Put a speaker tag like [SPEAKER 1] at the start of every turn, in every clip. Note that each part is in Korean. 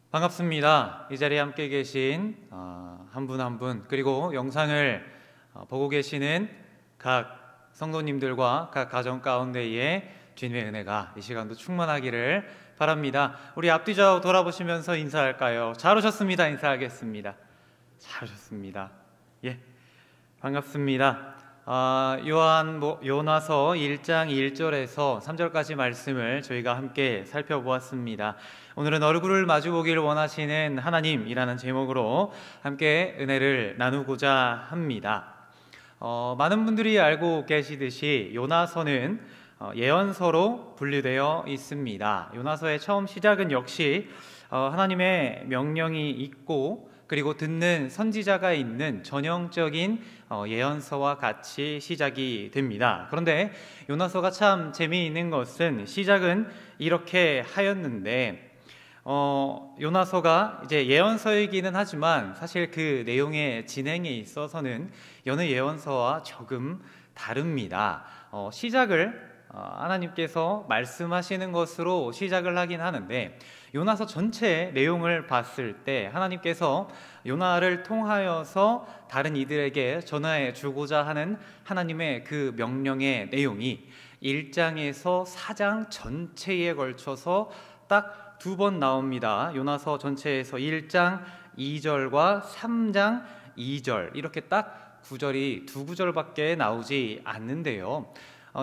[SPEAKER 1] 반갑습니다. 이 자리에 함께 계신 한 분 한 분, 그리고 영상을 보고 계시는 각 성도님들과 각 가정 가운데에 주님의 은혜가 이 시간도 충만하기를 바랍니다. 우리 앞뒤좌우 돌아보시면서 인사할까요? 잘 오셨습니다. 인사하겠습니다. 잘 오셨습니다. 예, 반갑습니다. 요나서 1장 1절에서 3절까지 말씀을 저희가 함께 살펴보았습니다. 오늘은 얼굴을 마주보기를 원하시는 하나님이라는 제목으로 함께 은혜를 나누고자 합니다. 많은 분들이 알고 계시듯이 요나서는 예언서로 분류되어 있습니다. 요나서의 처음 시작은 역시 하나님의 명령이 있고, 그리고 듣는 선지자가 있는 전형적인 예언서와 같이 시작이 됩니다. 그런데 요나서가 참 재미있는 것은 시작은 이렇게 하였는데 요나서가 이제 예언서이기는 하지만 사실 그 내용의 진행에 있어서는 여느 예언서와 조금 다릅니다. 시작을 하나님께서 말씀하시는 것으로 시작을 하긴 하는데, 요나서 전체 내용을 봤을 때 하나님께서 요나를 통하여서 다른 이들에게 전하해 주고자 하는 하나님의 그 명령의 내용이 1장에서 4장 전체에 걸쳐서 딱 두 번 나옵니다. 요나서 전체에서 1장 2절과 3장 2절, 이렇게 딱 구절이 두 구절밖에 나오지 않는데요.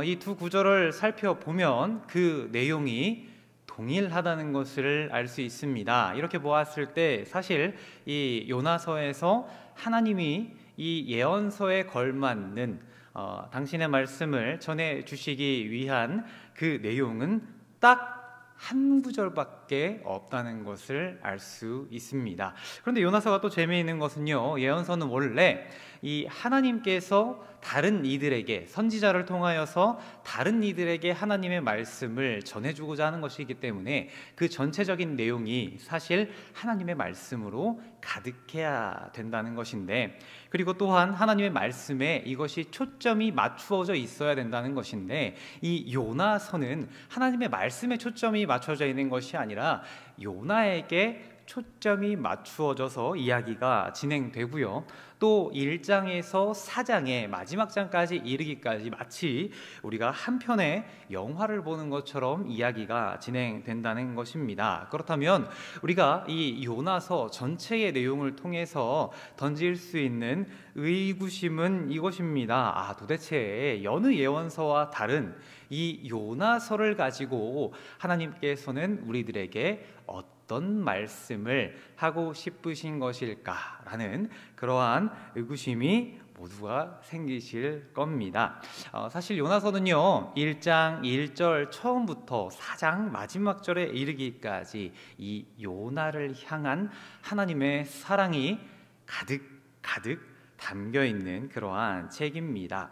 [SPEAKER 1] 이 두 구절을 살펴보면 그 내용이 동일하다는 것을 알 수 있습니다. 이렇게 보았을 때 사실 이 요나서에서 하나님이 이 예언서에 걸맞는 당신의 말씀을 전해 주시기 위한 그 내용은 딱 한 구절밖에 없다는 것을 알 수 있습니다. 그런데 요나서가 또 재미있는 것은요, 예언서는 원래 이 하나님께서 다른 이들에게, 선지자를 통하여서 다른 이들에게 하나님의 말씀을 전해주고자 하는 것이기 때문에 그 전체적인 내용이 사실 하나님의 말씀으로 가득해야 된다는 것인데, 그리고 또한 하나님의 말씀에 이것이 초점이 맞추어져 있어야 된다는 것인데, 이 요나서는 하나님의 말씀에 초점이 맞춰져 있는 것이 아니라 요나에게 초점이 맞추어져서 이야기가 진행되고요. 또 1장에서 4장의 마지막 장까지 이르기까지 마치 우리가 한 편의 영화를 보는 것처럼 이야기가 진행된다는 것입니다. 그렇다면 우리가 이 요나서 전체의 내용을 통해서 던질 수 있는 의구심은 이것입니다. 도대체 여느 예언서와 다른 이 요나서를 가지고 하나님께서는 우리들에게 어떤 말씀을 하고 싶으신 것일까라는 그러한 의구심이 모두가 생기실 겁니다. 사실 요나서는요, 1장 1절 처음부터 4장 마지막 절에 이르기까지 이 요나를 향한 하나님의 사랑이 가득 담겨 있는 그러한 책입니다.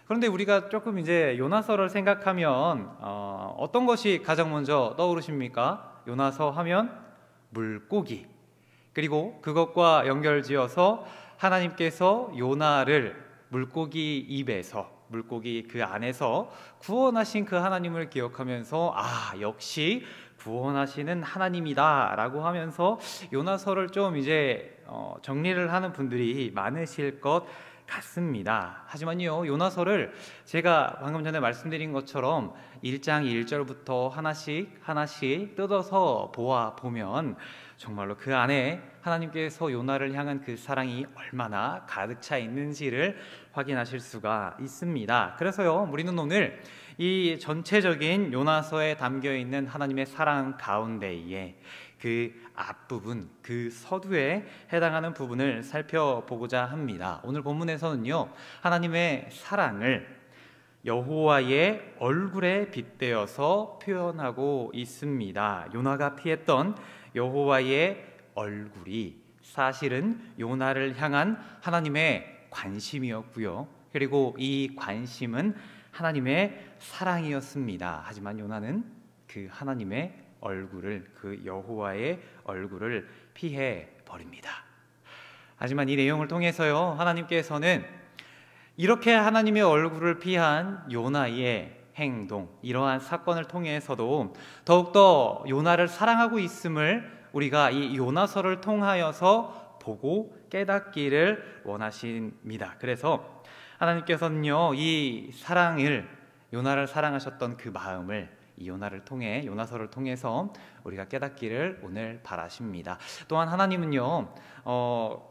[SPEAKER 1] 그런데 우리가 조금 이제 요나서를 생각하면 어떤 것이 가장 먼저 떠오르십니까? 요나서 하면 물고기, 그리고 그것과 연결지어서 하나님께서 요나를 물고기 입에서, 물고기 그 안에서 구원하신 그 하나님을 기억하면서 역시 구원하시는 하나님이다 라고 하면서 요나서를 좀 이제 정리를 하는 분들이 많으실 것 같습니다. 하지만요, 요나서를 제가 방금 전에 말씀드린 것처럼 1장 1절부터 하나씩 뜯어서 보면 정말로 그 안에 하나님께서 요나를 향한 그 사랑이 얼마나 가득 차 있는지를 확인하실 수가 있습니다. 그래서요, 우리는 오늘 이 전체적인 요나서에 담겨 있는 하나님의 사랑 가운데에 그 앞부분, 그 서두에 해당하는 부분을 살펴보고자 합니다. 오늘 본문에서는요, 하나님의 사랑을 여호와의 얼굴에 빗대어서 표현하고 있습니다. 요나가 피했던 여호와의 얼굴이 사실은 요나를 향한 하나님의 관심이었고요. 그리고 이 관심은 하나님의 사랑이었습니다. 하지만 요나는 그 하나님의 얼굴을, 그 여호와의 얼굴을 피해 버립니다. 하지만 이 내용을 통해서요, 하나님께서는 이렇게 하나님의 얼굴을 피한 요나의 행동, 이러한 사건을 통해서도 더욱더 요나를 사랑하고 있음을 우리가 이 요나서를 통하여서 보고 깨닫기를 원하십니다. 그래서 하나님께서는요, 이 사랑을, 요나를 사랑하셨던 그 마음을 이 요나서를 통해서 우리가 깨닫기를 오늘 바라십니다. 또한 하나님은요,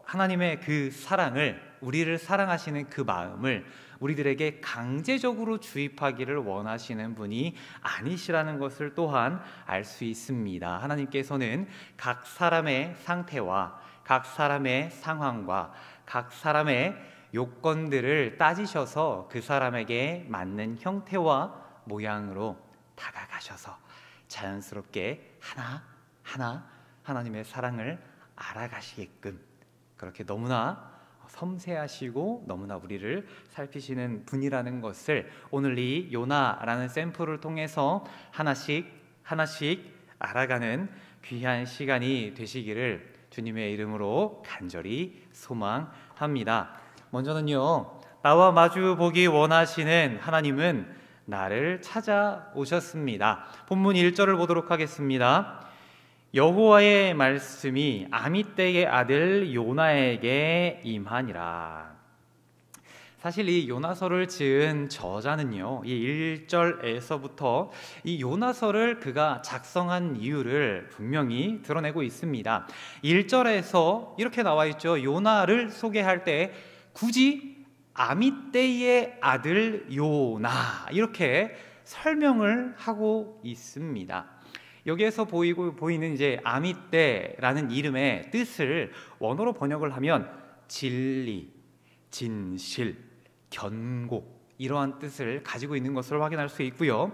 [SPEAKER 1] 하나님의 그 사랑을, 우리를 사랑하시는 그 마음을 우리들에게 강제적으로 주입하기를 원하시는 분이 아니시라는 것을 또한 알 수 있습니다. 하나님께서는 각 사람의 상태와 각 사람의 상황과 각 사람의 요건들을 따지셔서 그 사람에게 맞는 형태와 모양으로 다가가셔서 자연스럽게 하나하나 하나님의 사랑을 알아가시게끔 그렇게 너무나 섬세하시고 너무나 우리를 살피시는 분이라는 것을 오늘 이 요나라는 샘플을 통해서 하나씩 알아가는 귀한 시간이 되시기를 주님의 이름으로 간절히 소망합니다. 먼저는요, 나와 마주 보기 원하시는 하나님은 나를 찾아오셨습니다. 본문 1절을 보도록 하겠습니다. 여호와의 말씀이 아미떼의 아들 요나에게 임하니라. 사실 이 요나서를 지은 저자는요, 이 1절에서부터 이 요나서를 그가 작성한 이유를 분명히 드러내고 있습니다. 1절에서 이렇게 나와 있죠. 요나를 소개할 때 굳이 아미떼의 아들 요나 이렇게 설명을 하고 있습니다. 여기에서 보이는 이제 아미떼라는 이름의 뜻을 원어로 번역을 하면 진리, 진실, 견고 이러한 뜻을 가지고 있는 것을 확인할 수 있고요.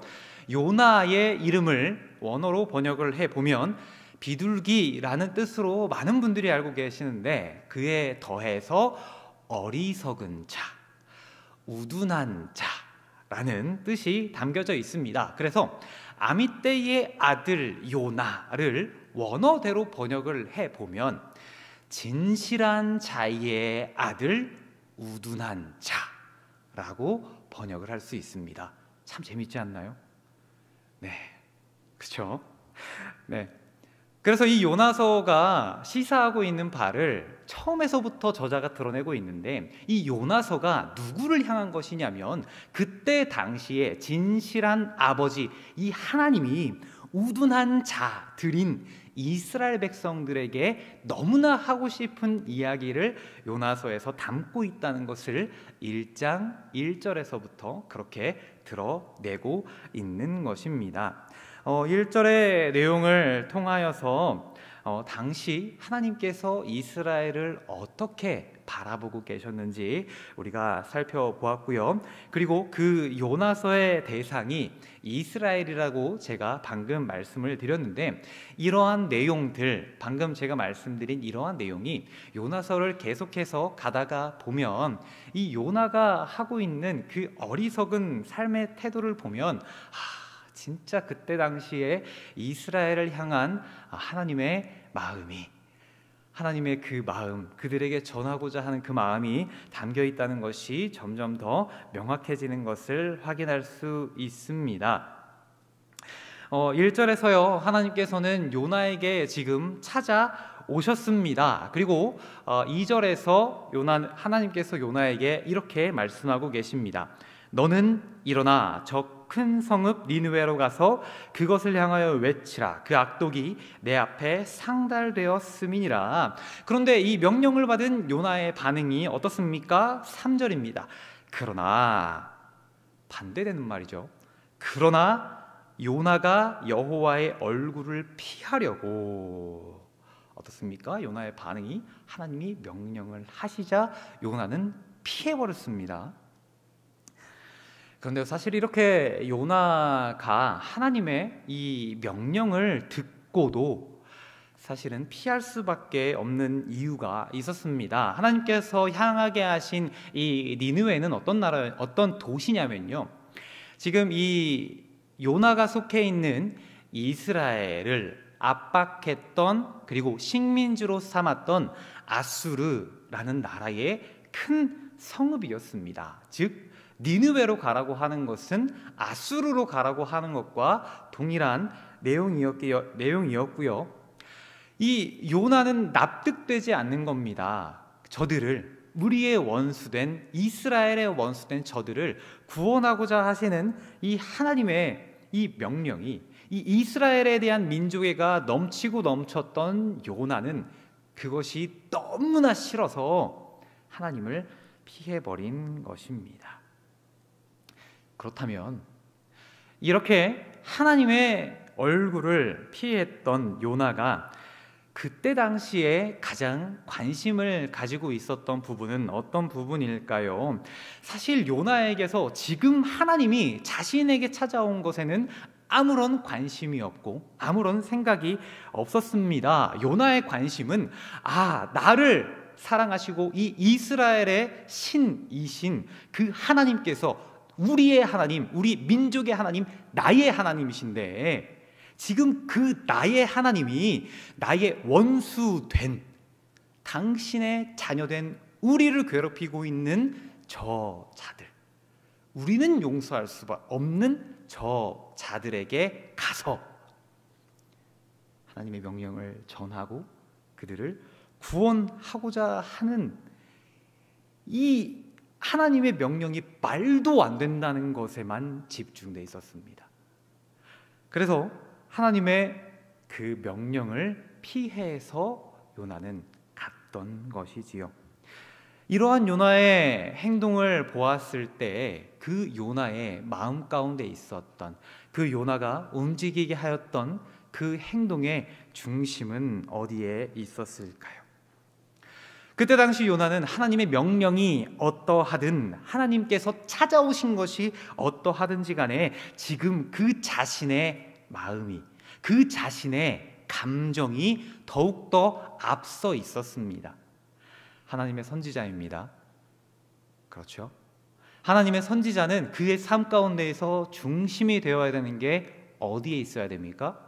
[SPEAKER 1] 요나의 이름을 원어로 번역을 해보면 비둘기라는 뜻으로 많은 분들이 알고 계시는데 그에 더해서 어리석은 자, 우둔한 자라는 뜻이 담겨져 있습니다. 그래서 아미떼의 아들 요나를 원어대로 번역을 해보면 진실한 자의 아들 우둔한 자라고 번역을 할 수 있습니다. 참 재밌지 않나요? 네, 그렇죠? 네. 그래서 이 요나서가 시사하고 있는 바를 처음에서부터 저자가 드러내고 있는데 이 요나서가 누구를 향한 것이냐면 그때 당시에 진실한 아버지 이 하나님이 우둔한 자들인 이스라엘 백성들에게 너무나 하고 싶은 이야기를 요나서에서 담고 있다는 것을 1장 1절에서부터 그렇게 드러내고 있는 것입니다. 1절의 내용을 통하여서 당시 하나님께서 이스라엘을 어떻게 바라보고 계셨는지 우리가 살펴보았고요. 그리고 그 요나서의 대상이 이스라엘이라고 제가 방금 말씀을 드렸는데 이러한 내용들, 방금 제가 말씀드린 이러한 내용이 요나서를 계속해서 가다가 보면 이 요나가 하고 있는 그 어리석은 삶의 태도를 보면 진짜 그때 당시에 이스라엘을 향한 하나님의 마음이, 하나님의 그 마음, 그들에게 전하고자 하는 그 마음이 담겨 있다는 것이 점점 더 명확해지는 것을 확인할 수 있습니다. 1절에서요, 하나님께서는 요나에게 지금 찾아오셨습니다. 그리고 2절에서 하나님께서 요나에게 이렇게 말씀하고 계십니다. 너는 일어나 저 큰 성읍 니느웨로 가서 그것을 향하여 외치라. 그 악독이 내 앞에 상달되었음이니라. 그런데 이 명령을 받은 요나의 반응이 어떻습니까? 3절입니다. 그러나 반대되는 말이죠. 그러나 요나가 여호와의 얼굴을 피하려고 어떻습니까? 요나의 반응이 하나님이 명령을 하시자 요나는 피해버렸습니다. 그런데 사실 이렇게 요나가 하나님의 이 명령을 듣고도 사실은 피할 수밖에 없는 이유가 있었습니다. 하나님께서 향하게 하신 이 니느웨는 어떤 도시냐면요, 지금 이 요나가 속해 있는 이스라엘을 압박했던 그리고 식민지로 삼았던 아수르라는 나라의 큰 성읍이었습니다. 즉 니느웨로 가라고 하는 것은 아수르로 가라고 하는 것과 동일한 내용이었고요. 이 요나는 납득되지 않는 겁니다. 저들을, 우리의 원수된, 이스라엘의 원수된 저들을 구원하고자 하시는 이 하나님의 이 명령이, 이 이스라엘에 대한 민족애가 넘치고 넘쳤던 요나는 그것이 너무나 싫어서 하나님을 피해버린 것입니다. 그렇다면 이렇게 하나님의 얼굴을 피했던 요나가 그때 당시에 가장 관심을 가지고 있었던 부분은 어떤 부분일까요? 사실 요나에게서 지금 하나님이 자신에게 찾아온 것에는 아무런 관심이 없고 아무런 생각이 없었습니다. 요나의 관심은 나를 사랑하시고 이 이스라엘의 신이신 그 하나님께서 우리의 하나님, 우리 민족의 하나님, 나의 하나님이신데 지금 그 나의 하나님이 나의 원수된, 당신의 자녀된 우리를 괴롭히고 있는 저 자들, 우리는 용서할 수 없는 저 자들에게 가서 하나님의 명령을 전하고 그들을 구원하고자 하는 이 하나님의 명령이 말도 안 된다는 것에만 집중되어 있었습니다. 그래서 하나님의 그 명령을 피해서 요나는 갔던 것이지요. 이러한 요나의 행동을 보았을 때 그 요나의 마음 가운데 있었던, 그 요나가 움직이게 하였던 그 행동의 중심은 어디에 있었을까요? 그때 당시 요나는 하나님의 명령이 어떠하든, 하나님께서 찾아오신 것이 어떠하든지 간에 지금 그 자신의 마음이, 그 자신의 감정이 더욱더 앞서 있었습니다. 하나님의 선지자입니다. 그렇죠? 하나님의 선지자는 그의 삶 가운데에서 중심이 되어야 되는 게 어디에 있어야 됩니까?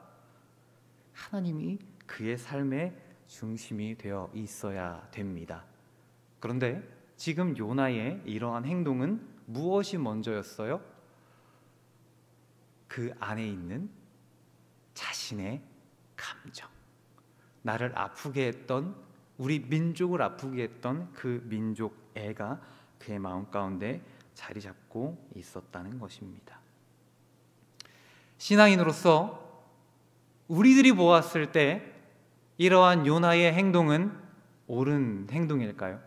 [SPEAKER 1] 하나님이 그의 삶의 중심이 되어 있어야 됩니다. 그런데 지금 요나의 이러한 행동은 무엇이 먼저였어요? 그 안에 있는 자신의 감정, 나를 아프게 했던, 우리 민족을 아프게 했던 그 민족애가 그의 마음 가운데 자리 잡고 있었다는 것입니다. 신앙인으로서 우리들이 보았을 때 이러한 요나의 행동은 옳은 행동일까요?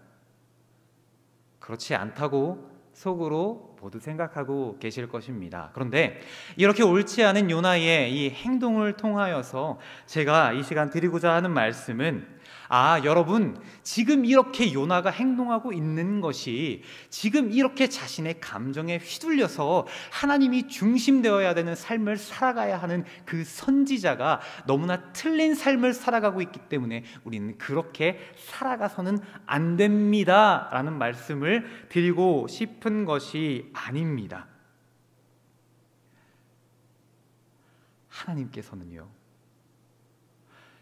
[SPEAKER 1] 그렇지 않다고 속으로 모두 생각하고 계실 것입니다. 그런데 이렇게 옳지 않은 요나의 이 행동을 통하여서 제가 이 시간 드리고자 하는 말씀은, 여러분, 지금 이렇게 요나가 행동하고 있는 것이, 지금 이렇게 자신의 감정에 휘둘려서 하나님이 중심되어야 되는 삶을 살아가야 하는 그 선지자가 너무나 틀린 삶을 살아가고 있기 때문에 우리는 그렇게 살아가서는 안 됩니다 라는 말씀을 드리고 싶은 것이 아닙니다. 하나님께서는요,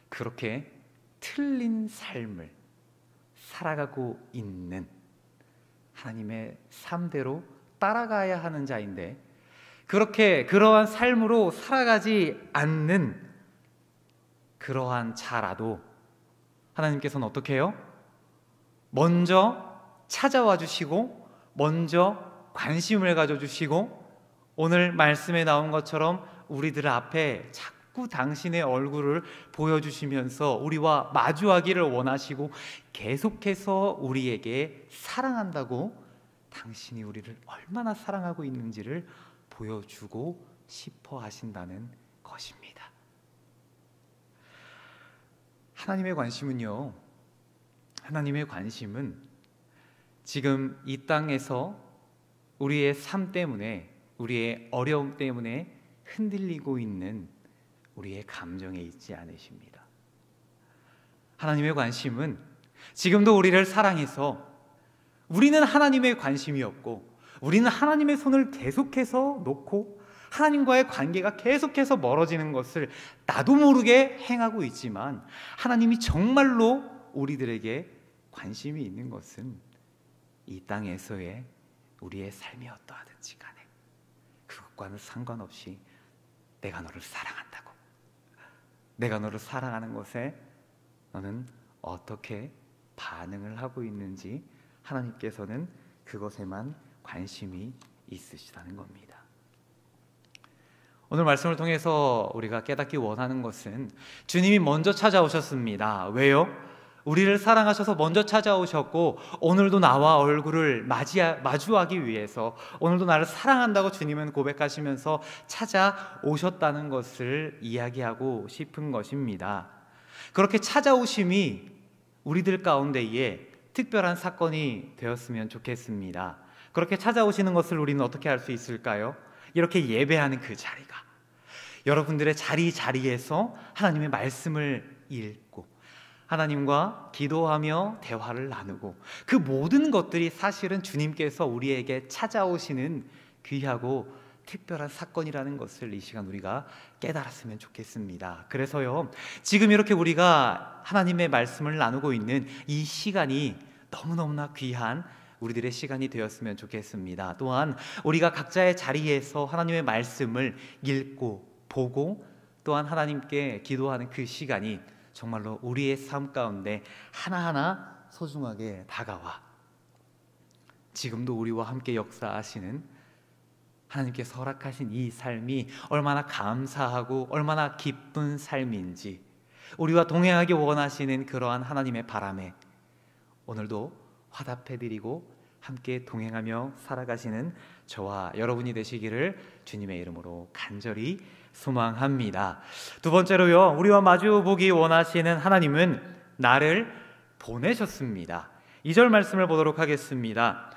[SPEAKER 1] 그렇게 틀린 삶을 살아가고 있는, 하나님의 삶대로 따라가야 하는 자인데 그렇게 그러한 삶으로 살아가지 않는 그러한 자라도 하나님께서는 어떻게 해요? 먼저 찾아와 주시고 먼저 관심을 가져주시고 오늘 말씀에 나온 것처럼 우리들 앞에 자꾸 당신의 얼굴을 보여주시면서 우리와 마주하기를 원하시고 계속해서 우리에게 사랑한다고, 당신이 우리를 얼마나 사랑하고 있는지를 보여주고 싶어 하신다는 것입니다. 하나님의 관심은요, 하나님의 관심은 지금 이 땅에서 우리의 삶 때문에, 우리의 어려움 때문에 흔들리고 있는 우리의 감정에 있지 않으십니다. 하나님의 관심은 지금도 우리를 사랑해서, 우리는 하나님의 관심이 없고 우리는 하나님의 손을 계속해서 놓고 하나님과의 관계가 계속해서 멀어지는 것을 나도 모르게 행하고 있지만, 하나님이 정말로 우리들에게 관심이 있는 것은 이 땅에서의 우리의 삶이 어떠하든지 간에 그것과는 상관없이 내가 너를 사랑한다고, 내가 너를 사랑하는 것에 너는 어떻게 반응을 하고 있는지 하나님께서는 그것에만 관심이 있으시다는 겁니다. 오늘 말씀을 통해서 우리가 깨닫기 원하는 것은 주님이 먼저 찾아오셨습니다. 왜요? 우리를 사랑하셔서 먼저 찾아오셨고 오늘도 나와 얼굴을 마주하기 위해서, 오늘도 나를 사랑한다고 주님은 고백하시면서 찾아오셨다는 것을 이야기하고 싶은 것입니다. 그렇게 찾아오심이 우리들 가운데에 특별한 사건이 되었으면 좋겠습니다. 그렇게 찾아오시는 것을 우리는 어떻게 할 수 있을까요? 이렇게 예배하는 그 자리가, 여러분들의 자리에서 하나님의 말씀을 읽고 하나님과 기도하며 대화를 나누고, 그 모든 것들이 사실은 주님께서 우리에게 찾아오시는 귀하고 특별한 사건이라는 것을 이 시간 우리가 깨달았으면 좋겠습니다. 그래서요, 지금 이렇게 우리가 하나님의 말씀을 나누고 있는 이 시간이 너무너무나 귀한 우리들의 시간이 되었으면 좋겠습니다. 또한 우리가 각자의 자리에서 하나님의 말씀을 읽고 보고 또한 하나님께 기도하는 그 시간이 정말로 우리의 삶 가운데 하나하나 소중하게 다가와 지금도 우리와 함께 역사하시는 하나님께서 허락하신 이 삶이 얼마나 감사하고 얼마나 기쁜 삶인지, 우리와 동행하기 원하시는 그러한 하나님의 바람에 오늘도 화답해드리고 함께 동행하며 살아가시는 저와 여러분이 되시기를 주님의 이름으로 간절히 소망합니다. 두 번째로요, 우리와 마주보기 원하시는 하나님은 나를 보내셨습니다. 2절 말씀을 보도록 하겠습니다.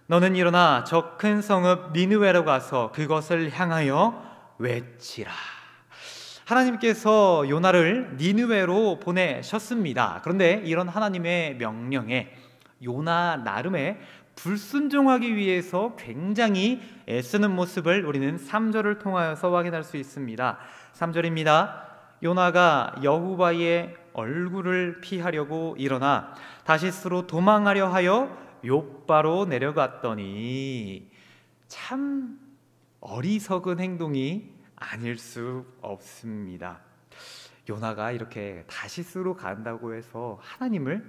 [SPEAKER 1] 너는 일어나 저 큰 성읍 니느웨로 가서 그것을 향하여 외치라. 하나님께서 요나를 니느웨로 보내셨습니다. 그런데 이런 하나님의 명령에 요나 나름의 불순종하기 위해서 굉장히 애쓰는 모습을 우리는 3절을 통하여서 확인할 수 있습니다. 3절입니다. 요나가 여호와의 얼굴을 피하려고 일어나 다시스로 도망하려 하여 욥바로 내려갔더니, 참 어리석은 행동이 아닐 수 없습니다. 요나가 이렇게 다시스로 간다고 해서 하나님을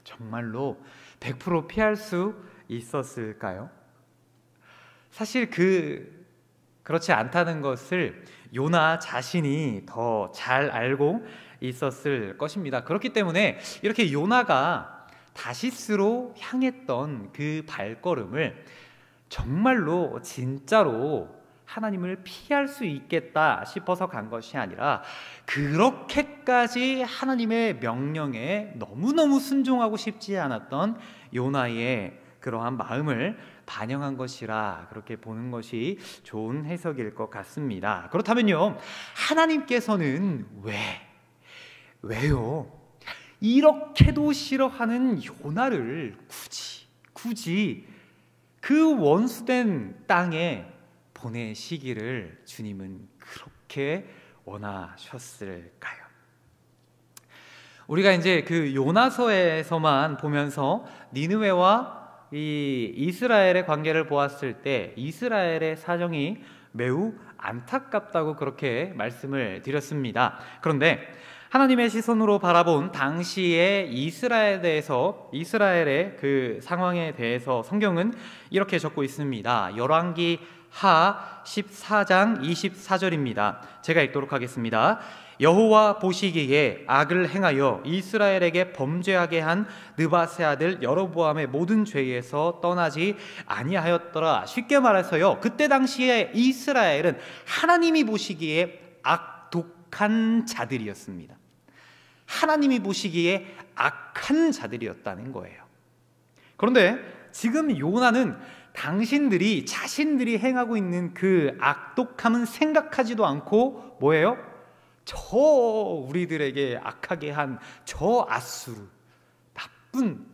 [SPEAKER 1] 정말로 100% 피할 수 있었을까요? 사실 그렇지 않다는 것을 요나 자신이 더 잘 알고 있었을 것입니다. 그렇기 때문에 이렇게 요나가 다시스로 향했던 그 발걸음을 정말로 진짜로 하나님을 피할 수 있겠다 싶어서 간 것이 아니라, 그렇게까지 하나님의 명령에 너무너무 순종하고 싶지 않았던 요나의 그러한 마음을 반영한 것이라 그렇게 보는 것이 좋은 해석일 것 같습니다. 그렇다면요, 하나님께서는 왜요? 이렇게도 싫어하는 요나를 굳이 그 원수된 땅에 보내시기를 주님은 그렇게 원하셨을까요? 우리가 이제 그 요나서에서만 보면서 니느웨와 이 이스라엘의 관계를 보았을 때 이스라엘의 사정이 매우 안타깝다고 그렇게 말씀을 드렸습니다. 그런데 하나님의 시선으로 바라본 당시의 이스라엘의 그 상황에 대해서 성경은 이렇게 적고 있습니다. 열왕기 하 14장 24절입니다. 제가 읽도록 하겠습니다. 여호와 보시기에 악을 행하여 이스라엘에게 범죄하게 한 느바세 아들 여로보암의 모든 죄에서 떠나지 아니하였더라. 쉽게 말해서요, 그때 당시에 이스라엘은 하나님이 보시기에 악독한 자들이었습니다. 하나님이 보시기에 악한 자들이었다는 거예요. 그런데 지금 요나는 당신들이 자신들이 행하고 있는 그 악독함은 생각하지도 않고 뭐예요? 저 우리들에게 악하게 한 저 아수르, 나쁜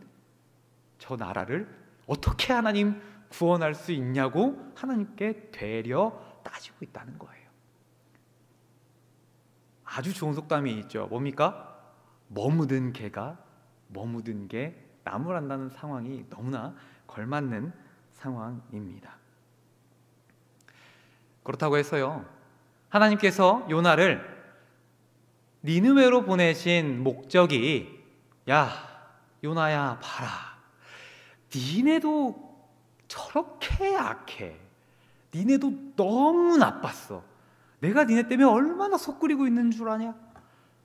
[SPEAKER 1] 저 나라를 어떻게 하나님 구원할 수 있냐고 하나님께 되려 따지고 있다는 거예요. 아주 좋은 속담이 있죠. 뭡니까? 머무든 개가 머무든 게 나무란다는 상황이 너무나 걸맞는 상황입니다. 그렇다고 해서요, 하나님께서 요나를 니느웨로 보내신 목적이, 야 요나야 봐라, 니네도 저렇게 악해, 니네도 너무 나빴어, 내가 니네 때문에 얼마나 속 끓이고 있는 줄 아냐?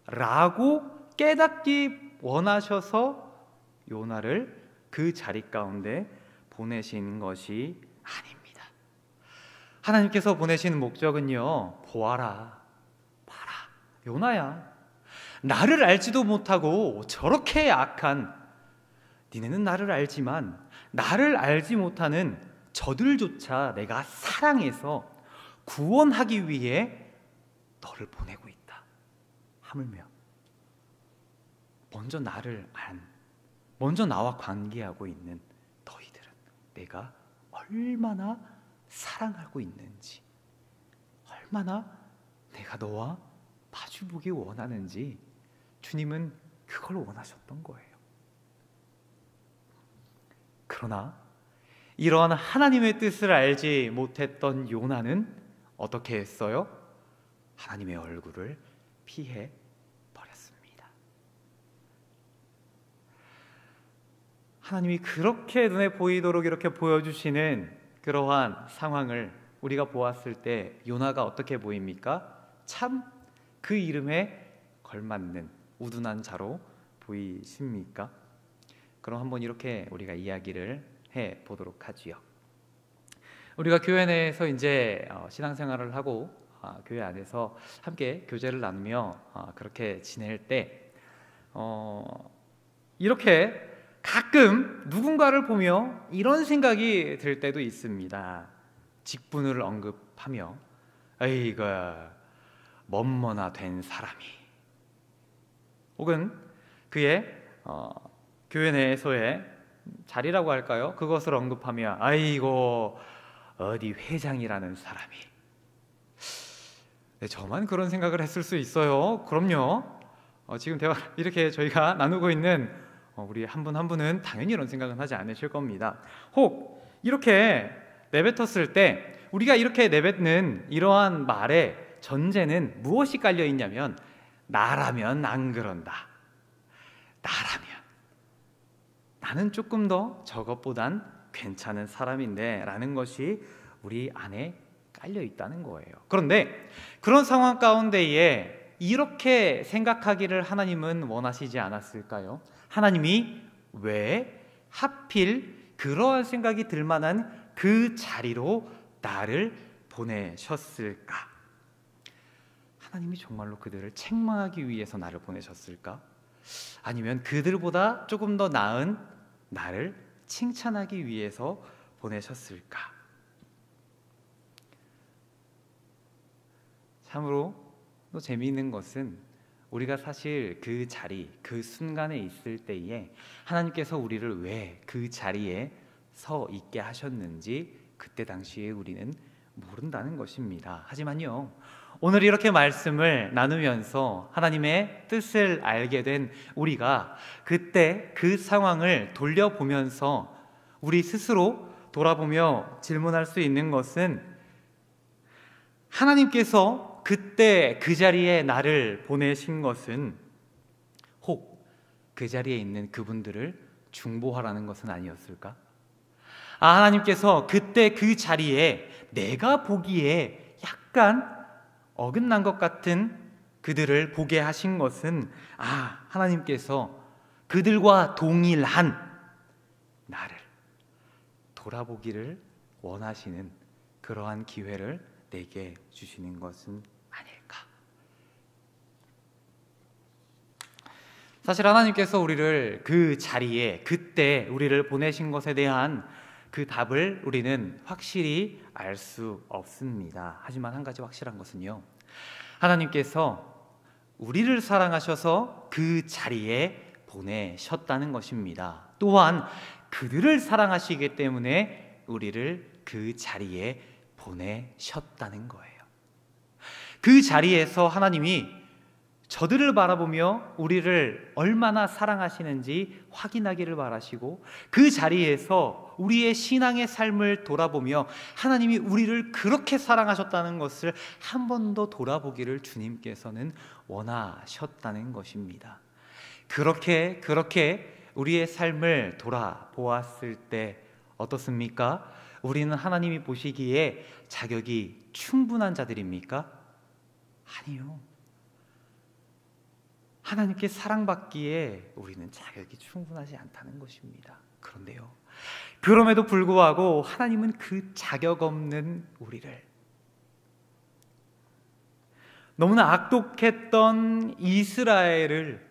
[SPEAKER 1] 라고 깨닫기 원하셔서 요나를 그 자리 가운데 보내신 것이 아닙니다. 하나님께서 보내신 목적은요, 보아라, 봐라, 요나야, 나를 알지도 못하고 저렇게 악한, 니네는 나를 알지만 나를 알지 못하는 저들조차 내가 사랑해서 구원하기 위해 너를 보내고 있다. 하물며 먼저 나를 먼저 나와 관계하고 있는 너희들은 내가 얼마나 사랑하고 있는지, 얼마나 내가 너와 마주보기 원하는지 주님은 그걸 원하셨던 거예요. 그러나 이러한 하나님의 뜻을 알지 못했던 요나는 어떻게 했어요? 하나님의 얼굴을 피해 버렸습니다. 하나님이 그렇게 눈에 보이도록 이렇게 보여주시는 그러한 상황을 우리가 보았을 때 요나가 어떻게 보입니까? 참 그 이름에 걸맞는 우둔한 자로 보이십니까? 그럼 한번 이렇게 우리가 이야기를 해 보도록 하지요. 우리가 교회 내에서 이제 신앙생활을 하고 교회 안에서 함께 교제를 나누며 그렇게 지낼 때 이렇게 가끔 누군가를 보며 이런 생각이 들 때도 있습니다. 직분을 언급하며 에이그 뭐뭐나 된 사람이, 혹은 그의 교회 내에서의 자리라고 할까요? 그것을 언급하며 아이고 어디 회장이라는 사람이. 네, 저만 그런 생각을 했을 수 있어요. 그럼요. 지금 대화 이렇게 저희가 나누고 있는 우리 한 분 한 분은 당연히 이런 생각은 하지 않으실 겁니다. 혹 이렇게 내뱉었을 때 우리가 이렇게 내뱉는 이러한 말에 전제는 무엇이 깔려 있냐면, 나라면 안 그런다, 나라면 나는 조금 더 저것보단 괜찮은 사람인데 라는 것이 우리 안에 깔려 있다는 거예요. 그런데 그런 상황 가운데에 이렇게 생각하기를 하나님은 원하시지 않았을까요? 하나님이 왜 하필 그러한 생각이 들 만한 그 자리로 나를 보내셨을까? 하나님이 정말로 그들을 책망하기 위해서 나를 보내셨을까? 아니면 그들보다 조금 더 나은 나를 칭찬하기 위해서 보내셨을까? 참으로 또 재미있는 것은 우리가 사실 그 자리, 그 순간에 있을 때에 하나님께서 우리를 왜 그 자리에 서 있게 하셨는지 그때 당시에 우리는 모른다는 것입니다. 하지만요, 오늘 이렇게 말씀을 나누면서 하나님의 뜻을 알게 된 우리가 그때 그 상황을 돌려보면서 우리 스스로 돌아보며 질문할 수 있는 것은, 하나님께서 그때 그 자리에 나를 보내신 것은 혹 그 자리에 있는 그분들을 중보하라는 것은 아니었을까? 하나님께서 그때 그 자리에 내가 보기에 약간 어긋난 것 같은 그들을 보게 하신 것은 하나님께서 그들과 동일한 나를 돌아보기를 원하시는 그러한 기회를 내게 주시는 것은 아닐까? 사실 하나님께서 우리를 그 자리에 그때 우리를 보내신 것에 대한 그 답을 우리는 확실히 알 수 없습니다. 하지만 한 가지 확실한 것은요, 하나님께서 우리를 사랑하셔서 그 자리에 보내셨다는 것입니다. 또한 그들을 사랑하시기 때문에 우리를 그 자리에 보내셨다는 거예요. 그 자리에서 하나님이 저들을 바라보며 우리를 얼마나 사랑하시는지 확인하기를 바라시고, 그 자리에서 우리의 신앙의 삶을 돌아보며 하나님이 우리를 그렇게 사랑하셨다는 것을 한 번 더 돌아보기를 주님께서는 원하셨다는 것입니다. 그렇게 우리의 삶을 돌아보았을 때 어떻습니까? 우리는 하나님이 보시기에 자격이 충분한 자들입니까? 아니요. 하나님께 사랑받기에 우리는 자격이 충분하지 않다는 것입니다. 그런데요, 그럼에도 불구하고 하나님은 그 자격 없는 우리를, 너무나 악독했던 이스라엘을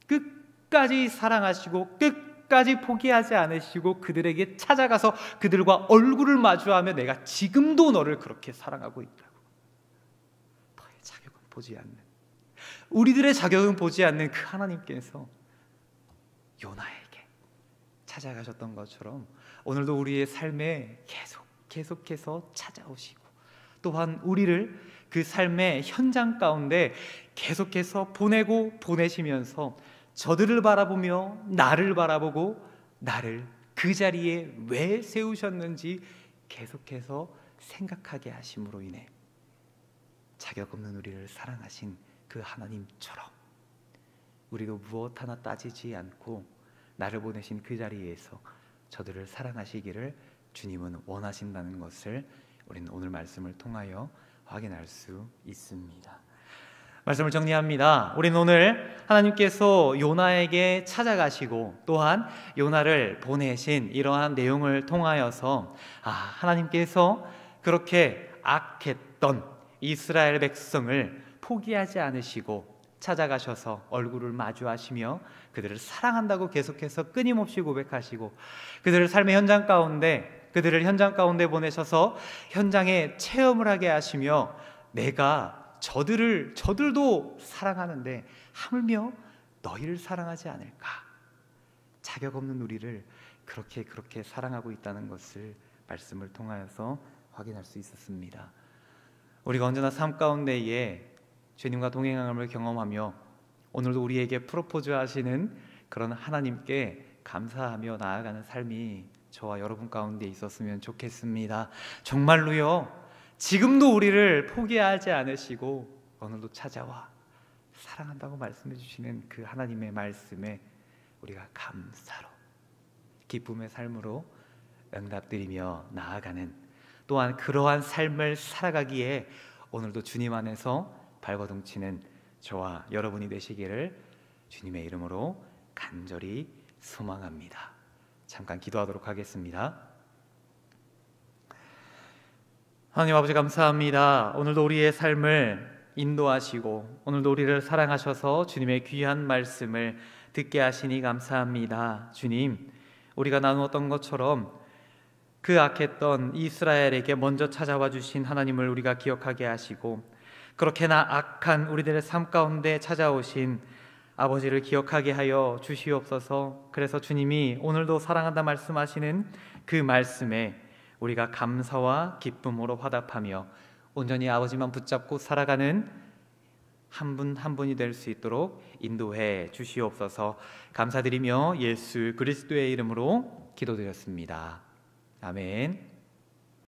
[SPEAKER 1] 끝까지 사랑하시고 끝까지 포기하지 않으시고 그들에게 찾아가서 그들과 얼굴을 마주하며 내가 지금도 너를 그렇게 사랑하고 있다고, 너의 자격은 보지 않는, 우리들의 자격은 보지 않는 그 하나님께서 요나에게 찾아가셨던 것처럼 오늘도 우리의 삶에 계속해서 찾아오시고, 또한 우리를 그 삶의 현장 가운데 계속해서 보내시면서 저들을 바라보며 나를 바라보고 나를 그 자리에 왜 세우셨는지 계속해서 생각하게 하심으로 인해 자격 없는 우리를 사랑하신 그 하나님처럼 우리도 무엇 하나 따지지 않고 나를 보내신 그 자리에서 저들을 사랑하시기를 주님은 원하신다는 것을 우리는 오늘 말씀을 통하여 확인할 수 있습니다. 말씀을 정리합니다. 우리는 오늘 하나님께서 요나에게 찾아가시고 또한 요나를 보내신 이러한 내용을 통하여서 하나님께서 그렇게 악했던 이스라엘 백성을 포기하지 않으시고 찾아가셔서 얼굴을 마주하시며 그들을 사랑한다고 계속해서 끊임없이 고백하시고, 그들을 삶의 현장 가운데 보내셔서 현장에 체험을 하게 하시며 내가 저들도 사랑하는데 하물며 너희를 사랑하지 않을까, 자격 없는 우리를 그렇게 사랑하고 있다는 것을 말씀을 통하여서 확인할 수 있었습니다. 우리가 언제나 삶 가운데에 주님과 동행함을 경험하며 오늘도 우리에게 프로포즈 하시는 그런 하나님께 감사하며 나아가는 삶이 저와 여러분 가운데 있었으면 좋겠습니다. 정말로요, 지금도 우리를 포기하지 않으시고 오늘도 찾아와 사랑한다고 말씀해 주시는 그 하나님의 말씀에 우리가 감사로 기쁨의 삶으로 응답드리며 나아가는, 또한 그러한 삶을 살아가기에 오늘도 주님 안에서 발버둥치는 저와 여러분이 되시기를 주님의 이름으로 간절히 소망합니다. 잠깐 기도하도록 하겠습니다. 하나님 아버지, 감사합니다. 오늘도 우리의 삶을 인도하시고 오늘도 우리를 사랑하셔서 주님의 귀한 말씀을 듣게 하시니 감사합니다. 주님, 우리가 나누었던 것처럼 그 악했던 이스라엘에게 먼저 찾아와 주신 하나님을 우리가 기억하게 하시고, 그렇게나 악한 우리들의 삶 가운데 찾아오신 아버지를 기억하게 하여 주시옵소서. 그래서 주님이 오늘도 사랑한다 말씀하시는 그 말씀에 우리가 감사와 기쁨으로 화답하며 온전히 아버지만 붙잡고 살아가는 한 분 한 분이 될 수 있도록 인도해 주시옵소서. 감사드리며 예수 그리스도의 이름으로 기도드렸습니다. 아멘.